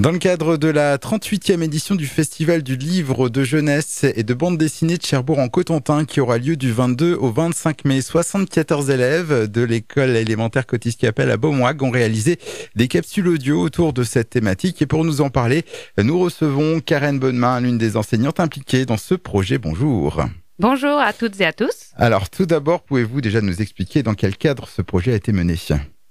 Dans le cadre de la 38e édition du Festival du livre de jeunesse et de bande dessinée de Cherbourg-en-Cotentin qui aura lieu du 22 au 25 mai, 74 élèves de l'école élémentaire Cotis-Capelle à Beaumoig ont réalisé des capsules audio autour de cette thématique. Et pour nous en parler, nous recevons Karen Bonnemain, l'une des enseignantes impliquées dans ce projet. Bonjour. Bonjour à toutes et à tous. Alors tout d'abord, pouvez-vous déjà nous expliquer dans quel cadre ce projet a été mené ?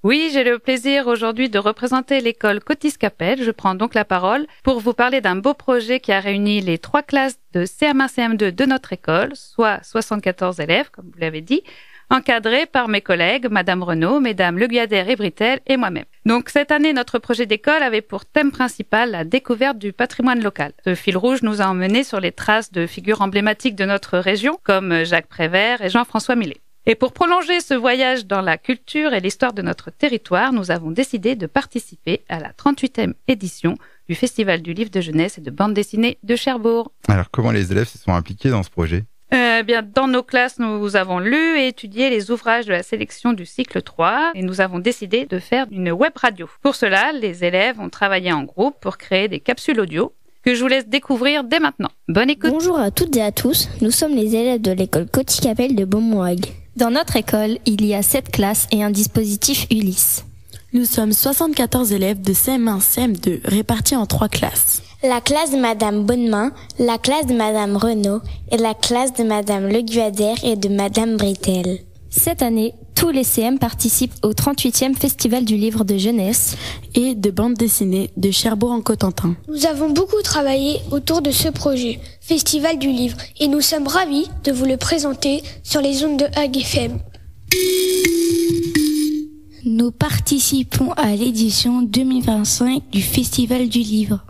Oui, j'ai le plaisir aujourd'hui de représenter l'école Cotis-Capelle. Je prends donc la parole pour vous parler d'un beau projet qui a réuni les 3 classes de CM1, CM2 de notre école, soit 74 élèves, comme vous l'avez dit, encadrés par mes collègues, Madame Renaud, Mesdames Le Guyader et Britel et moi-même. Donc cette année, notre projet d'école avait pour thème principal la découverte du patrimoine local. Ce fil rouge nous a emmenés sur les traces de figures emblématiques de notre région, comme Jacques Prévert et Jean-François Millet. Et pour prolonger ce voyage dans la culture et l'histoire de notre territoire, nous avons décidé de participer à la 38e édition du Festival du livre de jeunesse et de bande dessinée de Cherbourg. Alors comment les élèves se sont impliqués dans ce projet ? Bien, dans nos classes, nous avons lu et étudié les ouvrages de la sélection du cycle 3 et nous avons décidé de faire une web radio. Pour cela, les élèves ont travaillé en groupe pour créer des capsules audio que je vous laisse découvrir dès maintenant. Bonne écoute. Bonjour à toutes et à tous, nous sommes les élèves de l'école Cotis-Capelle de Beaumoig. Dans notre école, il y a 7 classes et un dispositif Ulysse. Nous sommes 74 élèves de CM1, CM2 répartis en 3 classes. La classe de Madame Bonnemain, la classe de Madame Renaud et la classe de Madame Le Guyader et de Madame Britel. Cette année, tous les CM participent au 38e Festival du livre de jeunesse et de bande dessinée de Cherbourg-en-Cotentin. Nous avons beaucoup travaillé autour de ce projet, Festival du livre, et nous sommes ravis de vous le présenter sur les ondes de Hag FM. Nous participons à l'édition 2025 du Festival du livre.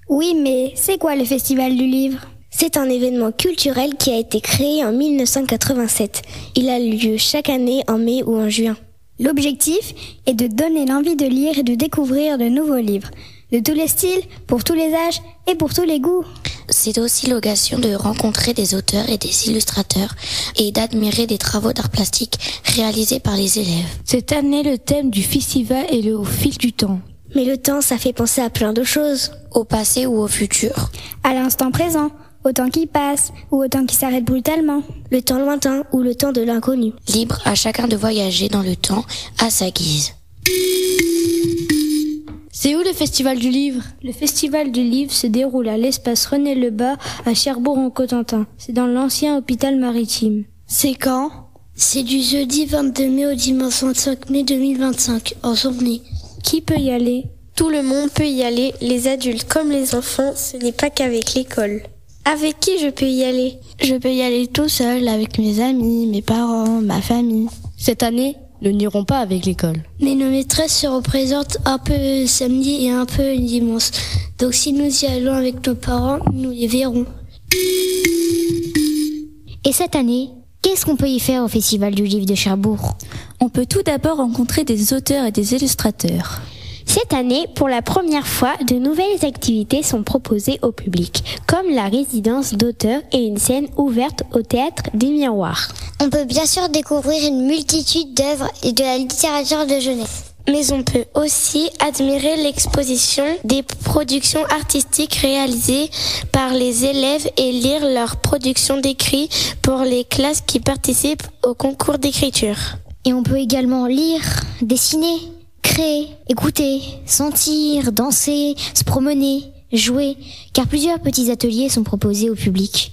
Oui, mais c'est quoi le Festival du livre ? C'est un événement culturel qui a été créé en 1987. Il a lieu chaque année en mai ou en juin. L'objectif est de donner l'envie de lire et de découvrir de nouveaux livres, de tous les styles, pour tous les âges et pour tous les goûts. C'est aussi l'occasion de rencontrer des auteurs et des illustrateurs et d'admirer des travaux d'art plastique réalisés par les élèves. Cette année, le thème du festival est le fil du temps. Mais le temps, ça fait penser à plein de choses. Au passé ou au futur. À l'instant présent, au temps qui passe ou au temps qui s'arrête brutalement. Le temps lointain ou le temps de l'inconnu. Libre à chacun de voyager dans le temps à sa guise. C'est où le Festival du livre ? Le Festival du livre se déroule à l'espace René Lebas à Cherbourg-en-Cotentin. C'est dans l'ancien hôpital maritime. C'est quand ? C'est du jeudi 22 mai au dimanche 25 mai 2025, en journée. Qui peut y aller ? Tout le monde peut y aller, les adultes comme les enfants, ce n'est pas qu'avec l'école. Avec qui je peux y aller ? Je peux y aller tout seul, avec mes amis, mes parents, ma famille. Cette année, nous n'irons pas avec l'école. Mais nos maîtresses se représentent un peu samedi et un peu dimanche. Donc si nous y allons avec nos parents, nous les verrons. Et cette année, qu'est-ce qu'on peut y faire au Festival du livre de Cherbourg ? On peut tout d'abord rencontrer des auteurs et des illustrateurs. Cette année, pour la première fois, de nouvelles activités sont proposées au public, comme la résidence d'auteurs et une scène ouverte au théâtre des Miroirs. On peut bien sûr découvrir une multitude d'œuvres et de la littérature de jeunesse. Mais on peut aussi admirer l'exposition des productions artistiques réalisées par les élèves et lire leurs productions d'écrit pour les classes qui participent au concours d'écriture. Et on peut également lire, dessiner, créer, écouter, sentir, danser, se promener, jouer, car plusieurs petits ateliers sont proposés au public.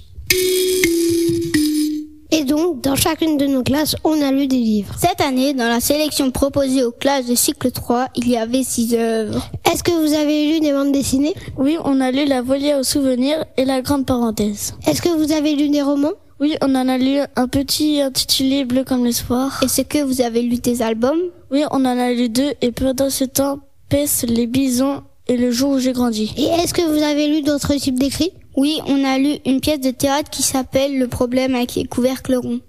Et donc, dans chacune de nos classes, on a lu des livres. Cette année, dans la sélection proposée aux classes de cycle 3, il y avait 6 œuvres. Est-ce que vous avez lu des bandes dessinées ? Oui, on a lu La Volière aux souvenirs et La Grande Parenthèse. Est-ce que vous avez lu des romans ? Oui, on en a lu un petit intitulé Bleu comme l'espoir. Est-ce que vous avez lu des albums ? Oui, on en a lu 2 et pendant ce temps, Pesse, les bisons et Le jour où j'ai grandi. Et est-ce que vous avez lu d'autres types d'écrits ? Oui, on a lu une pièce de théâtre qui s'appelle Le problème avec les couvercles ronds.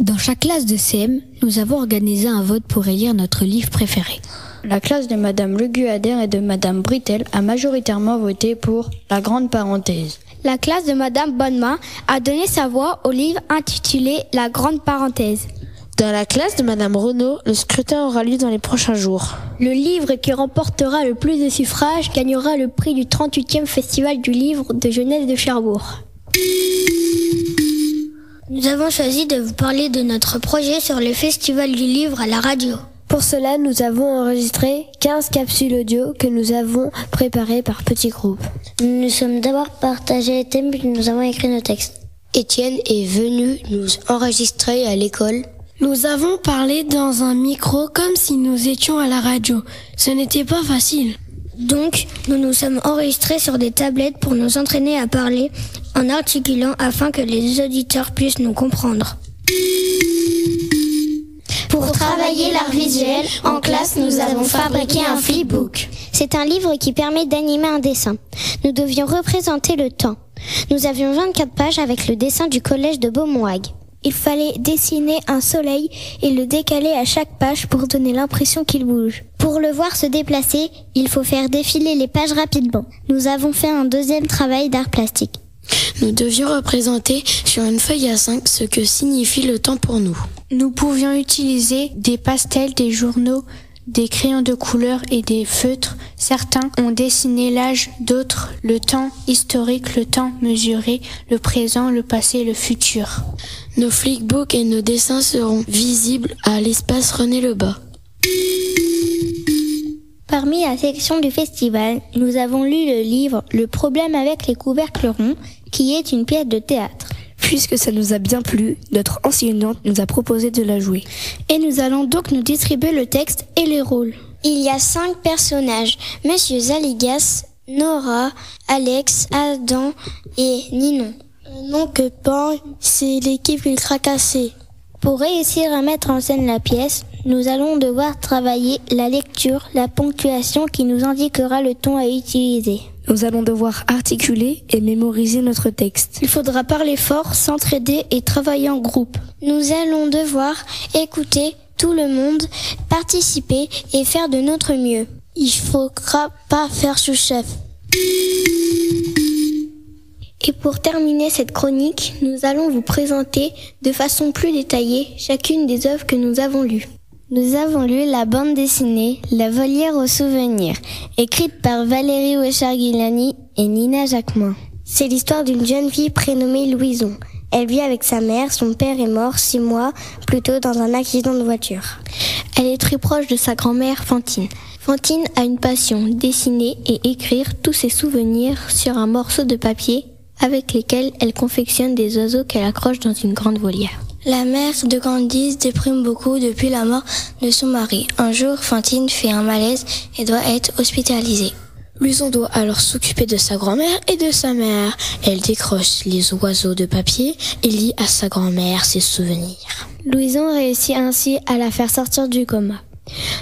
Dans chaque classe de CM, nous avons organisé un vote pour élire notre livre préféré. La classe de Madame Le Guyader et de Madame Britel a majoritairement voté pour La Grande Parenthèse. La classe de Madame Bonnemain a donné sa voix au livre intitulé La Grande Parenthèse. Dans la classe de Madame Renaud, le scrutin aura lieu dans les prochains jours. Le livre qui remportera le plus de suffrages gagnera le prix du 38e Festival du livre de jeunesse de Cherbourg. Nous avons choisi de vous parler de notre projet sur le Festival du livre à la radio. Pour cela, nous avons enregistré 15 capsules audio que nous avons préparées par petits groupes. Nous nous sommes d'abord partagé les thèmes puis nous avons écrit nos textes. Étienne est venu nous enregistrer à l'école. Nous avons parlé dans un micro comme si nous étions à la radio. Ce n'était pas facile. Donc, nous nous sommes enregistrés sur des tablettes pour nous entraîner à parler en articulant afin que les auditeurs puissent nous comprendre. Pour travailler l'art visuel, en classe, nous avons fabriqué un flipbook. C'est un livre qui permet d'animer un dessin. Nous devions représenter le temps. Nous avions 24 pages avec le dessin du collège de Beaumont-Hague. Il fallait dessiner un soleil et le décaler à chaque page pour donner l'impression qu'il bouge. Pour le voir se déplacer, il faut faire défiler les pages rapidement. Nous avons fait un deuxième travail d'art plastique. Nous devions représenter sur une feuille A5 ce que signifie le temps pour nous. Nous pouvions utiliser des pastels, des journaux, des crayons de couleur et des feutres. Certains ont dessiné l'âge, d'autres le temps historique, le temps mesuré, le présent, le passé et le futur. Nos flipbooks et nos dessins seront visibles à l'espace René Lebas. Parmi la section du festival, nous avons lu le livre « Le problème avec les couvercles ronds » qui est une pièce de théâtre. Puisque ça nous a bien plu, notre enseignante nous a proposé de la jouer. Et nous allons donc nous distribuer le texte et les rôles. Il y a 5 personnages, Monsieur Zaligas, Nora, Alex, Adam et Ninon. Le nom que Pan, c'est l'équipe Ultracassée. Pour réussir à mettre en scène la pièce, nous allons devoir travailler la lecture, la ponctuation qui nous indiquera le ton à utiliser. Nous allons devoir articuler et mémoriser notre texte. Il faudra parler fort, s'entraider et travailler en groupe. Nous allons devoir écouter tout le monde, participer et faire de notre mieux. Il faudra pas faire sous-chef. Et pour terminer cette chronique, nous allons vous présenter de façon plus détaillée chacune des œuvres que nous avons lues. Nous avons lu la bande dessinée La volière aux souvenirs, écrite par Valérie Wechar-Guilani et Nina Jacquemin. C'est l'histoire d'une jeune fille prénommée Louison. Elle vit avec sa mère, son père est mort 6 mois plus tôt dans un accident de voiture. Elle est très proche de sa grand-mère Fantine. Fantine a une passion, dessiner et écrire tous ses souvenirs sur un morceau de papier avec lesquels elle confectionne des oiseaux qu'elle accroche dans une grande volière. La mère de Candice déprime beaucoup depuis la mort de son mari. Un jour, Fantine fait un malaise et doit être hospitalisée. Louison doit alors s'occuper de sa grand-mère et de sa mère. Elle décroche les oiseaux de papier et lit à sa grand-mère ses souvenirs. Louison réussit ainsi à la faire sortir du coma.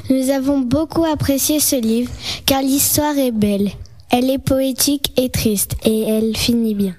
Nous avons beaucoup apprécié ce livre car l'histoire est belle. Elle est poétique et triste et elle finit bien.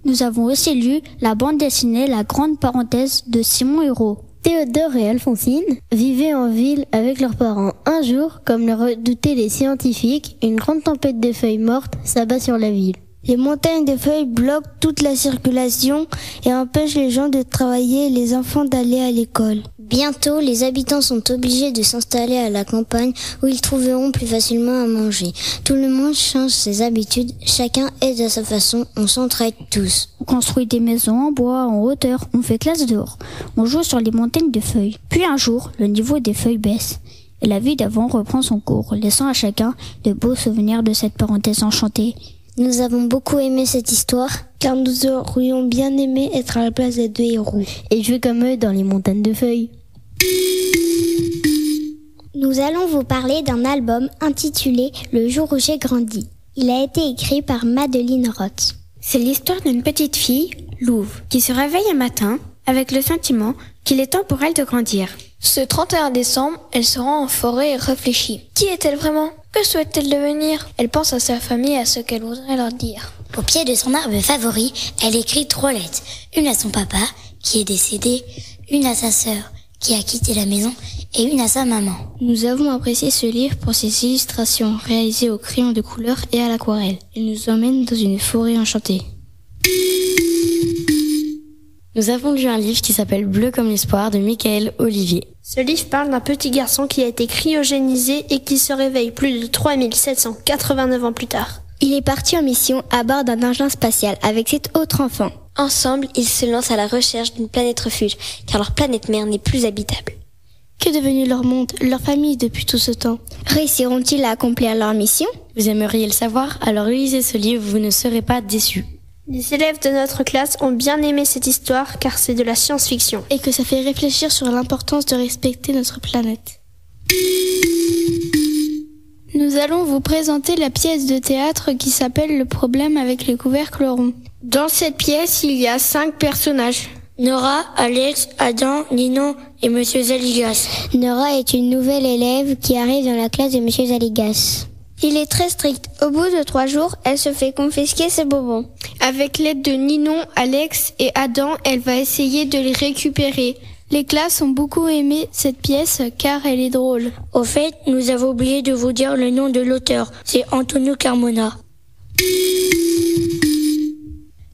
Nous avons aussi lu la bande dessinée La Grande Parenthèse de Simon Hureau. Théodore et Alphonsine vivaient en ville avec leurs parents. Un jour, comme le redoutaient les scientifiques, une grande tempête de feuilles mortes s'abat sur la ville. Les montagnes de feuilles bloquent toute la circulation et empêchent les gens de travailler et les enfants d'aller à l'école. Bientôt, les habitants sont obligés de s'installer à la campagne où ils trouveront plus facilement à manger. Tout le monde change ses habitudes, chacun aide à sa façon, on s'entraide tous. On construit des maisons en bois, en hauteur, on fait classe dehors. On joue sur les montagnes de feuilles. Puis un jour, le niveau des feuilles baisse. Et la vie d'avant reprend son cours, laissant à chacun de beaux souvenirs de cette parenthèse enchantée. Nous avons beaucoup aimé cette histoire, car nous aurions bien aimé être à la place des 2 héros et jouer comme eux dans les montagnes de feuilles. Nous allons vous parler d'un album intitulé Le jour où j'ai grandi. Il a été écrit par Madeleine Roth. C'est l'histoire d'une petite fille, Louve, qui se réveille un matin avec le sentiment qu'il est temps pour elle de grandir. Ce 31 décembre, elle se rend en forêt et réfléchit. Qui est-elle vraiment ? Que souhaite-t-elle devenir ? Elle pense à sa famille et à ce qu'elle voudrait leur dire. Au pied de son arbre favori, elle écrit 3 lettres. Une à son papa, qui est décédé, une à sa sœur, qui a quitté la maison, et une à sa maman. Nous avons apprécié ce livre pour ses illustrations réalisées au crayon de couleur et à l'aquarelle. Il nous emmène dans une forêt enchantée. Nous avons lu un livre qui s'appelle Bleu comme l'espoir de Michael Olivier. Ce livre parle d'un petit garçon qui a été cryogénisé et qui se réveille plus de 3789 ans plus tard. Il est parti en mission à bord d'un engin spatial avec 7 autres enfants. Ensemble, ils se lancent à la recherche d'une planète refuge, car leur planète mère n'est plus habitable. Que devenu leur monde, leur famille depuis tout ce temps? Réussiront-ils à accomplir leur mission? Vous aimeriez le savoir, alors lisez ce livre, vous ne serez pas déçus. Les élèves de notre classe ont bien aimé cette histoire car c'est de la science-fiction. Et que ça fait réfléchir sur l'importance de respecter notre planète. Nous allons vous présenter la pièce de théâtre qui s'appelle Le problème avec les couvercles ronds. Dans cette pièce, il y a 5 personnages. Nora, Alex, Adam, Ninon et Monsieur Zaligas. Nora est une nouvelle élève qui arrive dans la classe de Monsieur Zaligas. Il est très strict. Au bout de 3 jours, elle se fait confisquer ses bonbons. Avec l'aide de Ninon, Alex et Adam, elle va essayer de les récupérer. Les classes ont beaucoup aimé cette pièce car elle est drôle. Au fait, nous avons oublié de vous dire le nom de l'auteur. C'est Antonio Carmona.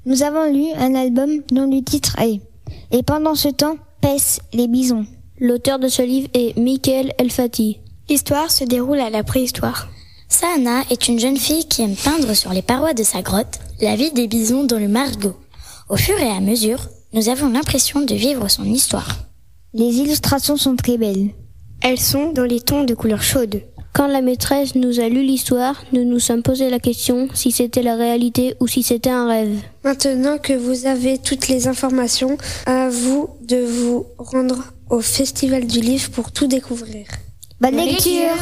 Nous avons lu un album dont le titre est « Et pendant ce temps, paissent les bisons ». L'auteur de ce livre est Michael El-Fati. L'histoire se déroule à la préhistoire. Sana est une jeune fille qui aime peindre sur les parois de sa grotte la vie des bisons dans le Margot. Au fur et à mesure, nous avons l'impression de vivre son histoire. Les illustrations sont très belles. Elles sont dans les tons de couleurs chaudes. Quand la maîtresse nous a lu l'histoire, nous nous sommes posé la question si c'était la réalité ou si c'était un rêve. Maintenant que vous avez toutes les informations, à vous de vous rendre au Festival du Livre pour tout découvrir. Bonne lecture!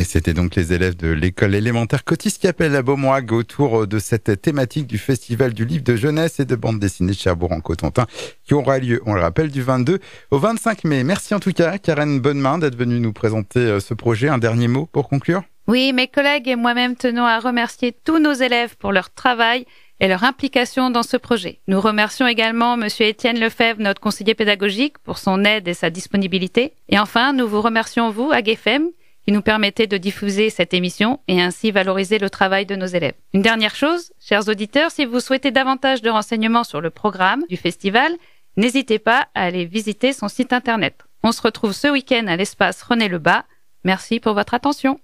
Et c'était donc les élèves de l'école élémentaire Cotis-Capelle à Beaumoig autour de cette thématique du Festival du Livre de jeunesse et de bande dessinée de Cherbourg-en-Cotentin qui aura lieu, on le rappelle, du 22 au 25 mai. Merci en tout cas, Karen Bonnemain, d'être venue nous présenter ce projet. Un dernier mot pour conclure? Oui, mes collègues et moi-même tenons à remercier tous nos élèves pour leur travail et leur implication dans ce projet. Nous remercions également Monsieur Étienne Lefebvre, notre conseiller pédagogique, pour son aide et sa disponibilité. Et enfin, nous vous remercions vous, AGFM, qui nous permettez de diffuser cette émission et ainsi valoriser le travail de nos élèves. Une dernière chose, chers auditeurs, si vous souhaitez davantage de renseignements sur le programme du festival, n'hésitez pas à aller visiter son site internet. On se retrouve ce week-end à l'espace René Lebas. Merci pour votre attention.